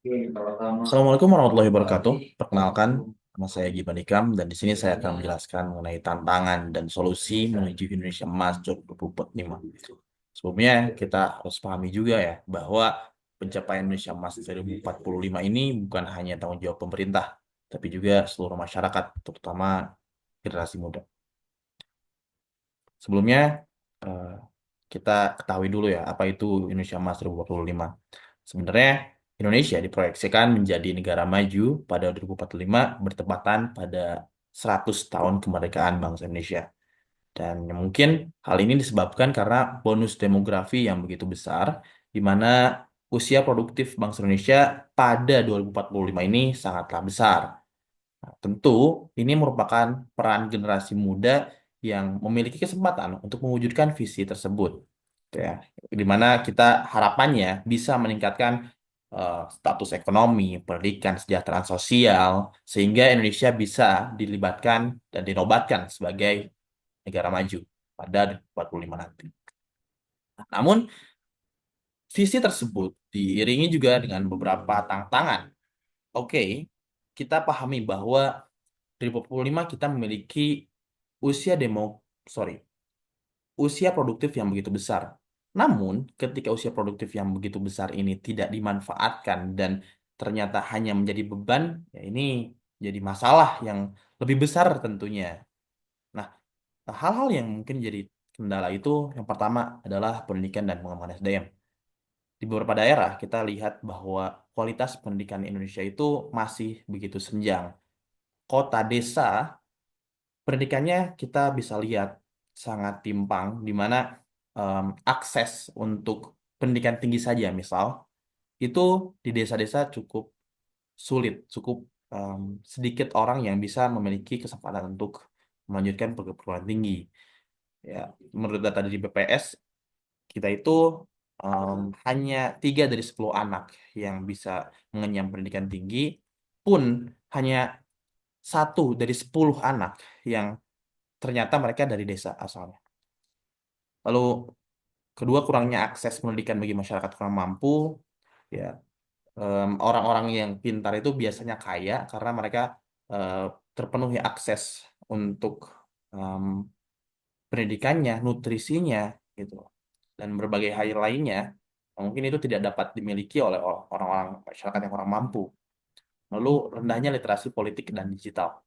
Assalamualaikum warahmatullahi wabarakatuh. Perkenalkan, nama saya Giban Ikram dan di sini saya akan menjelaskan mengenai tantangan dan solusi menuju Indonesia Emas 2045. Sebelumnya kita harus pahami juga ya bahwa pencapaian Indonesia Emas 2045 ini bukan hanya tanggung jawab pemerintah, tapi juga seluruh masyarakat, terutama generasi muda. Sebelumnya eh, kita ketahui dulu ya apa itu Indonesia Emas 2045. Sebenarnya Indonesia diproyeksikan menjadi negara maju pada 2045 bertepatan pada 100 tahun kemerdekaan bangsa Indonesia. Dan mungkin hal ini disebabkan karena bonus demografi yang begitu besar, di mana usia produktif bangsa Indonesia pada 2045 ini sangatlah besar. Nah, tentu ini merupakan peran generasi muda yang memiliki kesempatan untuk mewujudkan visi tersebut, gitu ya. Di mana kita harapannya bisa meningkatkan status ekonomi, pendidikan, kesejahteraan sosial, sehingga Indonesia bisa dilibatkan dan dinobatkan sebagai negara maju pada 2045 nanti. Namun, visi tersebut diiringi juga dengan beberapa tantangan. Oke, kita pahami bahwa 2045 kita memiliki usia demo, sorry, usia produktif yang begitu besar. Namun, ketika usia produktif yang begitu besar ini tidak dimanfaatkan dan ternyata hanya menjadi beban, ya ini jadi masalah yang lebih besar tentunya. Nah, hal-hal yang mungkin jadi kendala itu yang pertama adalah pendidikan dan pengembangan SDM. Di beberapa daerah kita lihat bahwa kualitas pendidikan Indonesia itu masih begitu senjang. Kota, desa, pendidikannya kita bisa lihat sangat timpang, di mana akses untuk pendidikan tinggi saja, misal, itu di desa-desa cukup sulit, cukup em, sedikit orang yang bisa memiliki kesempatan untuk melanjutkan perguruan tinggi. Ya, menurut data dari BPS, kita itu em, hanya 3 dari 10 anak yang bisa mengenyam pendidikan tinggi, pun hanya 1 dari 10 anak yang ternyata mereka dari desa asalnya. Lalu kedua, kurangnya akses pendidikan bagi masyarakat kurang mampu. Ya, orang-orang yang pintar itu biasanya kaya karena mereka eh, terpenuhi akses untuk em, pendidikannya, nutrisinya, gitu, dan berbagai hal lainnya. Mungkin itu tidak dapat dimiliki oleh orang-orang masyarakat yang kurang mampu. Lalu rendahnya literasi politik dan digital.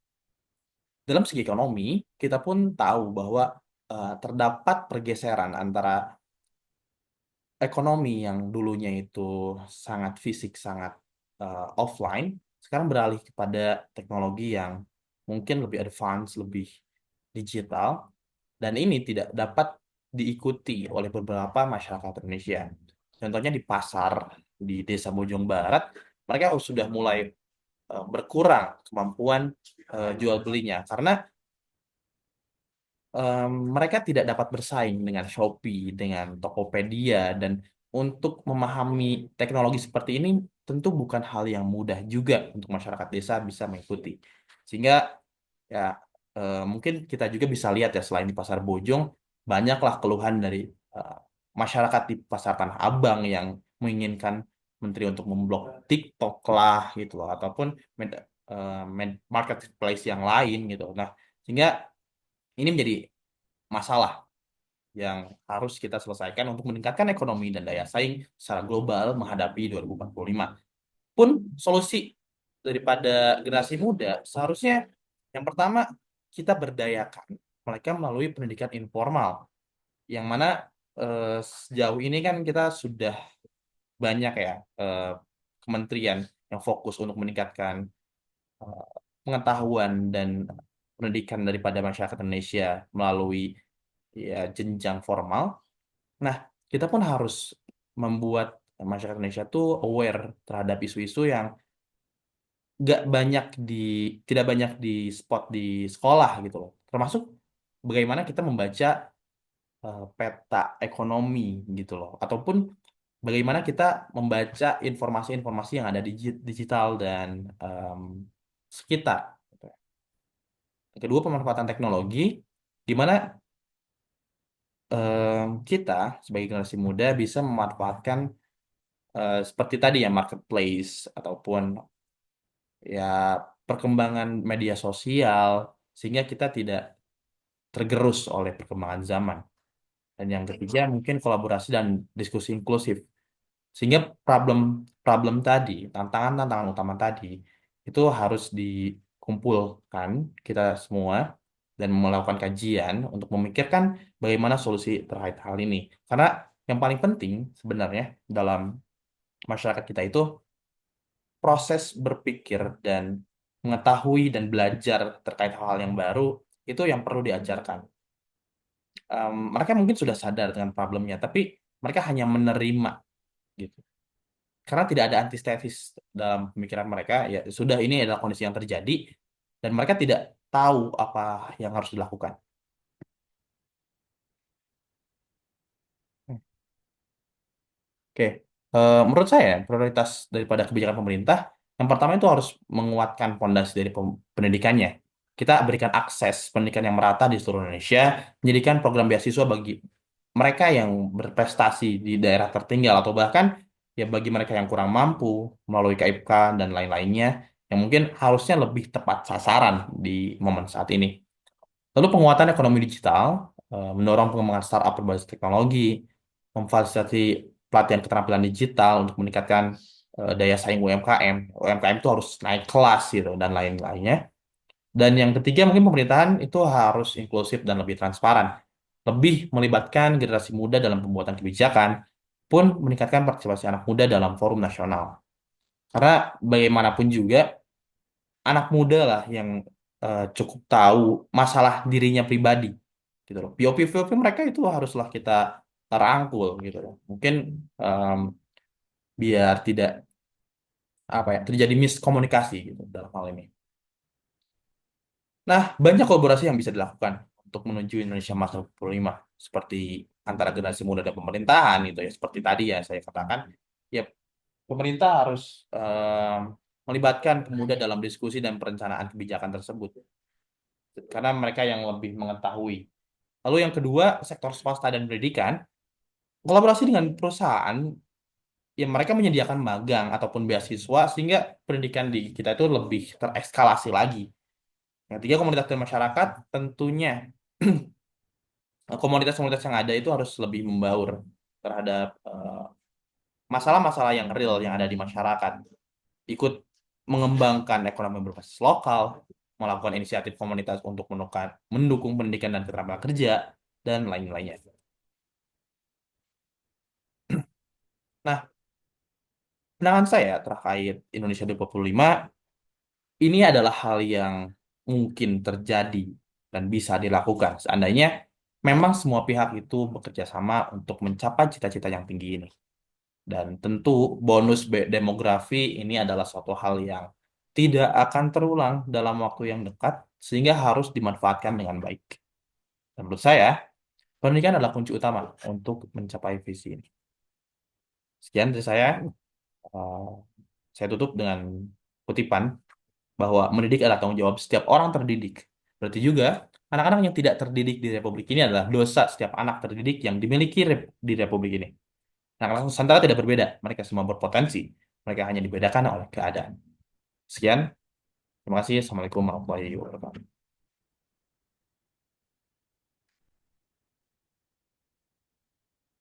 Dalam segi ekonomi, kita pun tahu bahwa terdapat pergeseran antara ekonomi yang dulunya itu sangat fisik, sangat offline, sekarang beralih kepada teknologi yang mungkin lebih advance, lebih digital, dan ini tidak dapat diikuti oleh beberapa masyarakat Indonesia. Contohnya di pasar di Desa Bojong Barat, mereka sudah mulai berkurang kemampuan jual belinya karena mereka tidak dapat bersaing dengan Shopee, dengan Tokopedia, dan untuk memahami teknologi seperti ini tentu bukan hal yang mudah juga untuk masyarakat desa bisa mengikuti. Sehingga ya mungkin kita juga bisa lihat ya selain di Pasar Bojong, banyaklah keluhan dari eh, masyarakat di Pasar Tanah Abang yang menginginkan menteri untuk memblok TikTok lah gitu loh, ataupun marketplace yang lain gitu. Nah, sehingga ini menjadi masalah yang harus kita selesaikan untuk meningkatkan ekonomi dan daya saing secara global menghadapi 2045. Pun solusi daripada generasi muda seharusnya yang pertama kita berdayakan mereka melalui pendidikan informal yang mana sejauh ini kan kita sudah banyak ya kementerian yang fokus untuk meningkatkan eh, pengetahuan dan pendidikan daripada masyarakat Indonesia melalui ya jenjang formal. Nah, kita pun harus membuat masyarakat Indonesia tuh aware terhadap isu-isu yang nggak banyak di tidak banyak di spot di sekolah gitu loh. Termasuk bagaimana kita membaca peta ekonomi gitu loh, ataupun bagaimana kita membaca informasi-informasi yang ada di digital dan em, sekitar. Gitu. Yang kedua, pemanfaatan teknologi, di mana kita sebagai generasi muda bisa memanfaatkan seperti tadi ya marketplace ataupun ya perkembangan media sosial sehingga kita tidak tergerus oleh perkembangan zaman. Dan yang ketiga mungkin kolaborasi dan diskusi inklusif. Sehingga problem problem tadi, tantangan-tantangan utama tadi itu harus dikumpulkan kita semua dan melakukan kajian untuk memikirkan bagaimana solusi terkait hal ini. Karena yang paling penting sebenarnya dalam masyarakat kita itu proses berpikir dan mengetahui dan belajar terkait hal-hal yang baru itu yang perlu diajarkan. Mereka mungkin sudah sadar dengan problemnya, tapi mereka hanya menerima gitu. Karena tidak ada antistesis dalam pemikiran mereka, ya sudah ini adalah kondisi yang terjadi dan mereka tidak tahu apa yang harus dilakukan. Oke, menurut saya prioritas daripada kebijakan pemerintah yang pertama itu harus menguatkan fondasi dari pendidikannya. Kita berikan akses pendidikan yang merata di seluruh Indonesia, menjadikan program beasiswa bagi mereka yang berprestasi di daerah tertinggal atau bahkan ya bagi mereka yang kurang mampu melalui KIPK dan lain-lainnya yang mungkin harusnya lebih tepat sasaran di momen saat ini. Lalu penguatan ekonomi digital, mendorong pengembangan startup berbasis teknologi, memfasilitasi pelatihan keterampilan digital untuk meningkatkan daya saing UMKM. UMKM itu harus naik kelas gitu dan lain-lainnya. Dan yang ketiga mungkin pemerintahan itu harus inklusif dan lebih transparan, lebih melibatkan generasi muda dalam pembuatan kebijakan, pun meningkatkan partisipasi anak muda dalam forum nasional. Karena bagaimanapun juga anak muda lah yang cukup tahu masalah dirinya pribadi gitu loh. POV mereka itu haruslah kita rangkul gitu loh. Mungkin em, biar tidak apa ya terjadi miskomunikasi gitu dalam hal ini. Nah, banyak kolaborasi yang bisa dilakukan untuk menuju Indonesia Emas 2045 seperti antara generasi muda dan pemerintahan gitu ya. Seperti tadi ya saya katakan, ya pemerintah harus melibatkan pemuda dalam diskusi dan perencanaan kebijakan tersebut karena mereka yang lebih mengetahui. Lalu yang kedua, sektor swasta dan pendidikan, kolaborasi dengan perusahaan, ya mereka menyediakan magang ataupun beasiswa sehingga pendidikan di kita itu lebih terekskalasi lagi. Yang ketiga, komunitas dan masyarakat, tentunya komunitas-komunitas yang ada itu harus lebih membaur terhadap masalah-masalah yang real yang ada di masyarakat. Ikut mengembangkan ekonomi berbasis lokal, melakukan inisiatif komunitas untuk mendukung pendidikan dan keterampilan kerja, dan lain-lainnya. Nah, pandangan saya terkait Indonesia 2045 ini adalah hal yang mungkin terjadi dan bisa dilakukan seandainya memang semua pihak itu bekerja sama untuk mencapai cita-cita yang tinggi ini. Dan tentu bonus demografi ini adalah suatu hal yang tidak akan terulang dalam waktu yang dekat sehingga harus dimanfaatkan dengan baik. Dan menurut saya, pendidikan adalah kunci utama untuk mencapai visi ini. Sekian dari saya. Eh, saya tutup dengan kutipan bahwa mendidik adalah tanggung jawab setiap orang terdidik. Berarti juga anak-anak yang tidak terdidik di Republik ini adalah dosa setiap anak terdidik yang dimiliki di Republik ini. Anak-anak Nusantara tidak berbeda, mereka semua berpotensi. Mereka hanya dibedakan oleh keadaan. Sekian, terima kasih. Assalamualaikum warahmatullahi wabarakatuh.